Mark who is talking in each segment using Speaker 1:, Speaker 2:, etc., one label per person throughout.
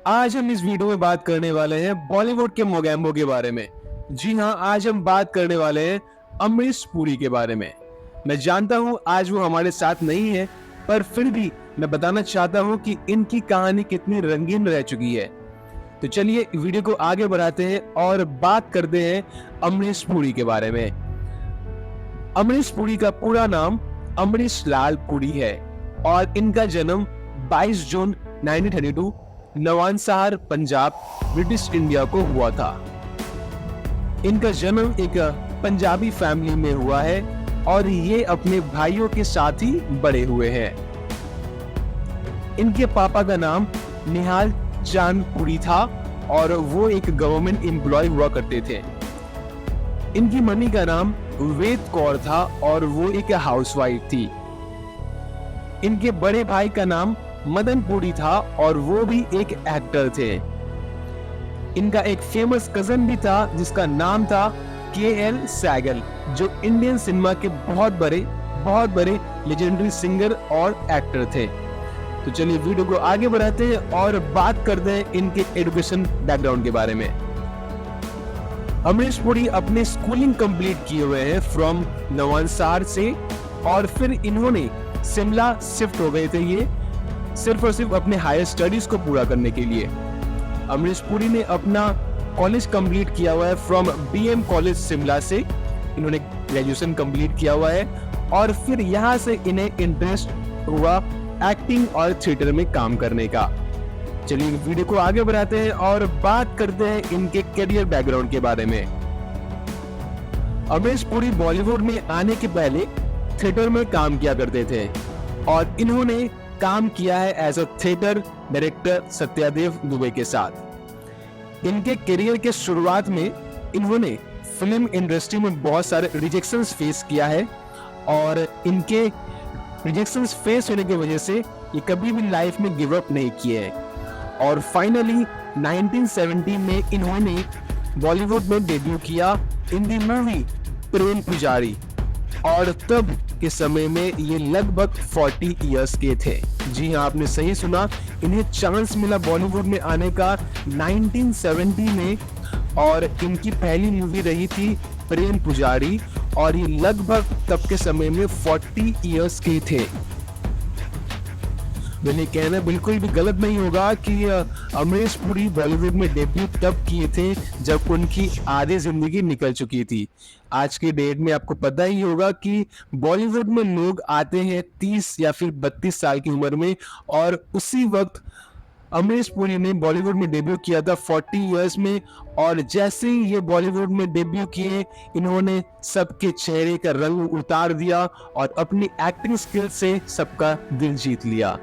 Speaker 1: आज हम इस वीडियो में बात करने वाले हैं बॉलीवुड के मोगैम्बो के बारे में। जी हाँ, आज हम बात करने वाले हैं अमरीश पुरी के बारे में। मैं जानता हूँ आज वो हमारे साथ नहीं है, पर फिर भी मैं बताना चाहता हूँ कि इनकी कहानी कितनी रंगीन रह चुकी है। तो चलिए वीडियो को आगे बढ़ाते हैं और बात करते हैं अमरीश पुरी के बारे में। अमरीश पुरी का पूरा नाम अमरीश लाल पुरी है और इनका जन्म 22 जून 1932 नवांसार, पंजाब, ब्रिटिश इंडिया को हुआ था। इनका जन्म एक पंजाबी फैमिली में हुआ है और ये अपने भाइयों के साथ ही बड़े हुए हैं। इनके पापा का नाम निहाल चांद पुरी था और वो एक गवर्नमेंट एम्प्लॉय हुआ करते थे। इनकी मम्मी का नाम वेद कौर था और वो एक हाउसवाइफ थी। इनके बड़े भाई का नाम मदन पुरी था और वो भी एक एक्टर थे। इनका एक फेमस कजन भी था जिसका नाम था KL सहगल, जो इंडियन सिनेमा के बहुत बड़े लेजेंडरी सिंगर और एक्टर थे। तो चलिए वीडियो को आगे बढ़ाते हैं और बात करते हैं इनके एजुकेशन बैकग्राउंड के बारे में। अमरीश पुरी अपने स्कूलिंग कंप्लीट किए हुए हैं फ्रॉम नवांसार से और फिर इन्होंने शिमला शिफ्ट हो गए थे ये सिर्फ और सिर्फ अपने हायर स्टडीज को पूरा करने के लिए। अमरीश पुरी ने अपना कॉलेज कंप्लीट किया हुआ है फ्रॉम BM कॉलेज शिमला से। इन्होंने ग्रेजुएशन कंप्लीट किया हुआ है और फिर यहाँ से इन्हें इंटरेस्ट हुआ एक्टिंग और थिएटर में काम करने का। चलिए वीडियो को आगे बढ़ाते हैं और बात करते हैं इनके करियर बैकग्राउंड के बारे में। अमरीश पुरी बॉलीवुड में आने के पहले थिएटर में काम किया करते थे और इन्होंने काम किया है as a theatre director Satyadev Dubey के साथ। इनके करियर के शुरुआत में इन्होंने फिल्म इंडस्ट्री में बहुत सारे रिजेक्शंस फेस किया है और इनके रिजेक्शंस फेस होने की वजह से ये कभी भी लाइफ में गिव अप नहीं किए हैं और फाइनली 1970 में इन्होंने बॉलीवुड में डेब्यू किया इन द मूवी प्रेम पुजारी और तब के समय में ये लगभग 40 इयर्स के थे। जी हाँ, आपने सही सुना, इन्हें चांस मिला बॉलीवुड में आने का 1970 में और इनकी पहली मूवी रही थी प्रेम पुजारी और ये लगभग तब के समय में 40 इयर्स के थे। मैंने कहना बिल्कुल भी गलत नहीं होगा कि अमरीश पुरी बॉलीवुड में डेब्यू तब किए थे जब उनकी आधी जिंदगी निकल चुकी थी। आज के डेट में आपको पता ही होगा कि बॉलीवुड में लोग आते हैं 30 या फिर 32 साल की उम्र में और उसी वक्त अमरीश पुरी ने बॉलीवुड में डेब्यू किया था 40 इयर्स में और जैसे ही ये बॉलीवुड में डेब्यू किए इन्होंने सबके चेहरे का रंग उतार दिया और अपनी एक्टिंग स्किल से सबका दिल जीत लिया।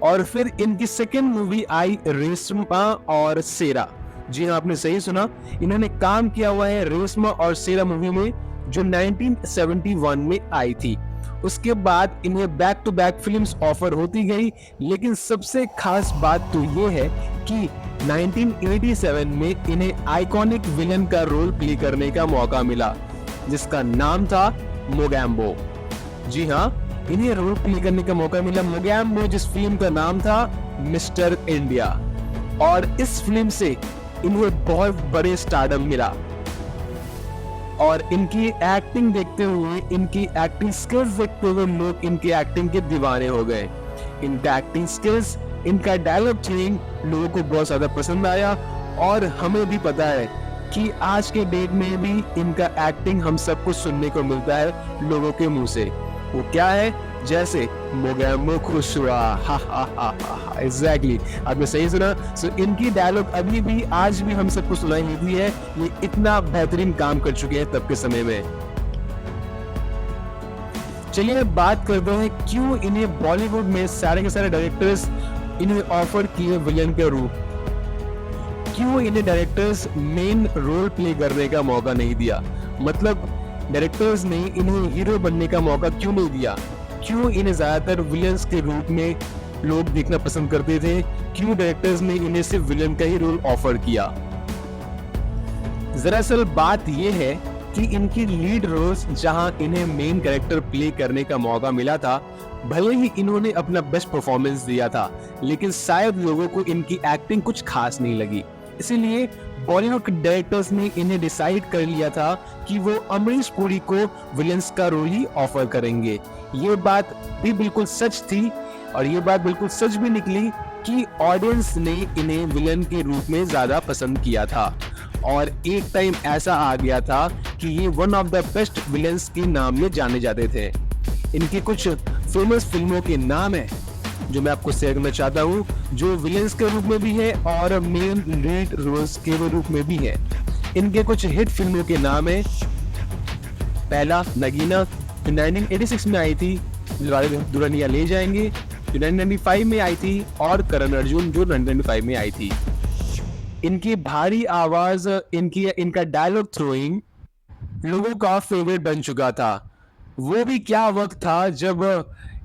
Speaker 1: और फिर इनकी सेकेंड मूवी आई रेशमा और शेरा। जी हाँ, आपने सही सुना, इन्होंने काम किया हुआ है रेशमा और शेरा मूवी में जो 1971 में आई थी। उसके बाद इन्हें back to back films offer होती गई, लेकिन सबसे खास बात तो ये है कि 1987 में इन्हें आइकॉनिक विलन का रोल प्ले करने का मौका मिला जिसका नाम था मोगैम्बो। जी हाँ, इन्हें रोल प्ले करने का मौका मिला मोगैम्बो, जिस फिल्म का नाम था मिस्टर इंडिया और इस फिल्म से इन्हें बहुत बड़े स्टारडम मिला और इनकी एक्टिंग देखते हुए, इनकी एक्टिंग स्किल्स देखते हुए लोग इनकी एक्टिंग के दीवाने हो गए। इनका एक्टिंग स्किल्स, इनका डायलॉग टेलिंग लोगों को बहुत ज्यादा पसंद आया और हमें भी पता है कि आज के डेट में भी इनका एक्टिंग हम सबको सुनने को मिलता है लोगों के मुंह से। वो क्या है, जैसे मोगैम्बो खुश हुआ, हा हा हा हा, एग्जैक्टली, आपने सही सुना। सो इनकी डायलॉग अभी भी आज भी हम सबको सुनाई देती है। ये इतना बेहतरीन काम कर चुके हैं तब के समय में। चलिए बात करते हैं क्यों इन्हें बॉलीवुड में सारे के सारे डायरेक्टर्स इन्हें ऑफर किए विलन के रूप, क्यों इन्हें डायरेक्टर्स मेन रोल प्ले करने का मौका नहीं दिया। मतलब डायरेक्टर्स ने इन्हें हीरो बनने का मौका क्यों नहीं दिया, क्यों इन्हें ज्यादातर विलन्स के रूप में लोग देखना पसंद करते थे, क्यों डायरेक्टर्स ने इन्हें सिर्फ विलन का ही रोल ऑफर किया। दरअसल बात यह है कि इनकी लीड रोल्स जहां इन्हें मेन कैरेक्टर प्ले करने का मौका मिला था भले ही इन्होंने अपना बेस्ट परफॉर्मेंस दिया था, लेकिन शायद लोगों को इनकी एक्टिंग कुछ खास नहीं लगी। इसीलिए बॉलीवुड के डायरेक्टर्स ने इन्हें डिसाइड कर लिया था कि वो अमरीश पुरी को विलेंस का रोल ही ऑफर करेंगे। ये बात भी बिल्कुल सच थी और ये बात बिल्कुल सच भी निकली कि ऑडियंस ने इन्हें विलन के रूप में ज्यादा पसंद किया था और एक टाइम ऐसा आ गया था कि ये one of the best villains के नाम में जाने जाते थे। इनकी कुछ फेमस फिल्मों के नाम है जो मैं आपको शेयर करना चाहता हूँ, जो विलेंस के रूप में भी है और मेन लीड रोल्स के रूप में भी है। इनके कुछ हिट फिल्मों के नाम है, पहला नगीना जो 1986 में आई थी, दुल्हनिया ले जाएंगे जो 1995 में आई थी, और करण अर्जुन जो 1995 में आई थी। इनकी भारी आवाज, इनका डायलॉग थ्रोइंग लोगों का फेवरेट बन चुका था। वो भी क्या वक्त था जब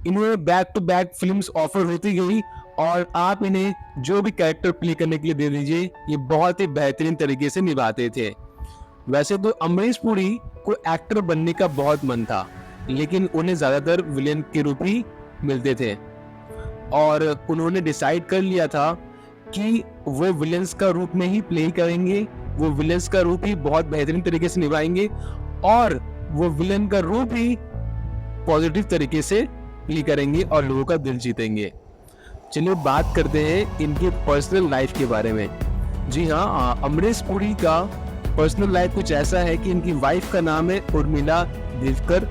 Speaker 1: इन्हें back to back films offer होती गई और आप इन्हें जो भी कैरेक्टर प्ले करने के लिए दे दीजिए, ये बहुत ही बेहतरीन तरीके से निभाते थे। वैसे तो अमरीश पुरी को एक्टर बनने का बहुत मन था, लेकिन उन्हें ज्यादातर विलेन के रूप ही मिलते थे और उन्होंने डिसाइड कर लिया था कि वो विलेंस का रूप में ही प्ले करेंगे, वो विलेंस का रूप ही बहुत बेहतरीन तरीके से निभाएंगे और वो विलेन का रूप ही पॉजिटिव तरीके से प्ले करेंगे और लोगों का दिल जीतेंगे। चलिए बात करते हैं इनके पर्सनल लाइफ के बारे में। जी हाँ, अमरीश पुरी का पर्सनल लाइफ कुछ ऐसा है कि इनकी वाइफ का नाम है उर्मिला देवकर,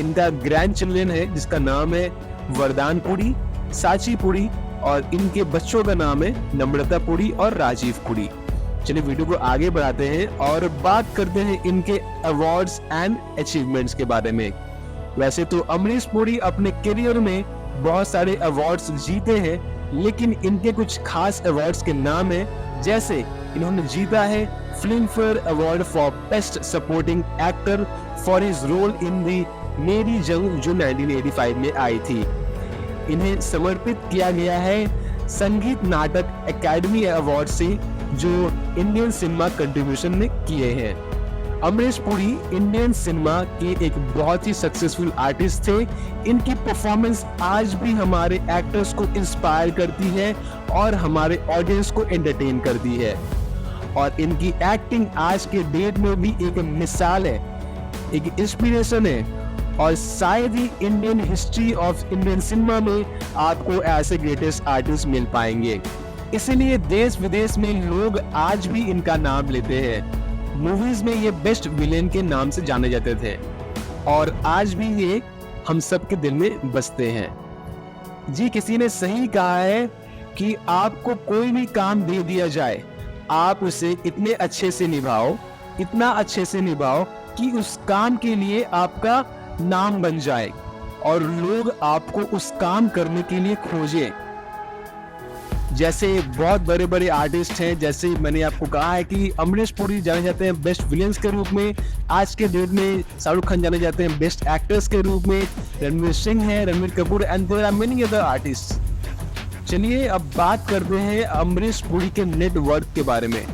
Speaker 1: इनका ग्रैंड चिल्ड्रन है जिसका नाम है वरदान पुरी, साची पुरी, और इनके बच्चों का नाम है नम्रता पुरी और राजीव पुरी। चलिए वीडियो को आगे बढ़ाते हैं और बात करते हैं इनके अवार्ड्स एंड अचीवमेंट्स के बारे में। वैसे तो अमरीश पुरी अपने करियर में बहुत सारे अवार्ड्स जीते हैं, लेकिन इनके कुछ खास अवार्ड्स के नाम है, जैसे इन्होंने जीता है Filmfare award for best supporting actor for his role in the Meri Jung जो 1985 में आई थी। इन्हें समर्पित किया गया है संगीत नाटक एकेडमी अवार्ड से जो इंडियन सिनेमा कंट्रीब्यूशन में किए हैं। अमरीश पुरी इंडियन सिनेमा के एक बहुत ही सक्सेसफुल आर्टिस्ट थे। इनकी परफॉर्मेंस आज भी हमारे एक्टर्स को इंस्पायर करती है और हमारे ऑडियंस को एंटरटेन करती है और इनकी एक्टिंग आज के डेट में भी एक मिसाल है, एक इंस्पिरेशन है और शायद ही Indian history of Indian cinema में आपको ऐसे ग्रेटेस्ट आर्टिस्ट मिल पाएंगे। इसीलिए देश विदेश में लोग आज भी इनका नाम लेते हैं। मूवीज में ये बेस्ट विलेन के नाम से जाने जाते थे और आज भी ये हम सब के दिल में बसते हैं। जी, किसी ने सही कहा है कि आपको कोई भी काम दे दिया जाए, आप उसे इतने अच्छे से निभाओ, इतना अच्छे से निभाओ कि उस काम के लिए आपका नाम बन जाए और लोग आपको उस काम करने के लिए खोजें। जैसे बहुत बड़े बड़े आर्टिस्ट हैं, जैसे मैंने आपको कहा है कि अमरीश पुरी जाने जाते हैं बेस्ट विलेंस के रूप में, आज के डेट में शाहरुख खान जाने जाते हैं बेस्ट एक्टर्स के रूप में, रणवीर सिंह है, Ranveer Kapoor and there are many other artist. चलिए अब बात करते हैं अमरीश पुरी के नेट वर्थ के बारे में।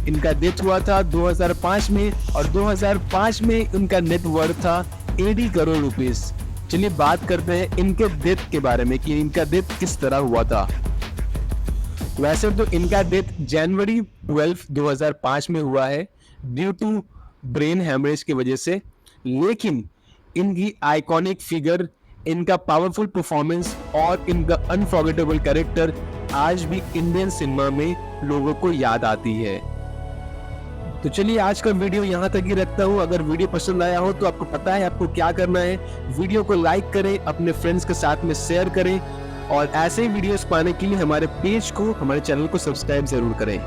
Speaker 1: इनका डेथ हुआ था 2005 में और 2005 में इनका नेट वर्थ था 80 करोड़ रुपीस। चलिए बात करते हैं इनके डेथ के बारे में कि इनका डेथ किस तरह हुआ था। वैसे तो इनका डेथ जनवरी 12, 2005 में हुआ है ड्यू टू ब्रेन हेमरेज की वजह से, लेकिन इनकी आइकॉनिक फिगर, इनका पावरफुल परफॉर्मेंस और इनका अनफॉरगेटेबल कैरेक्टर आज भी इंडियन सिनेमा में लोगों को याद आती है। तो चलिए आज का वीडियो यहाँ तक ही रखता हूँ। अगर वीडियो पसंद आया हो तो आपको पता है आपको क्या करना है, वीडियो को लाइक करें, अपने फ्रेंड्स के साथ में शेयर करें और ऐसे ही वीडियोस पाने के लिए हमारे पेज को, हमारे चैनल को सब्सक्राइब जरूर करें।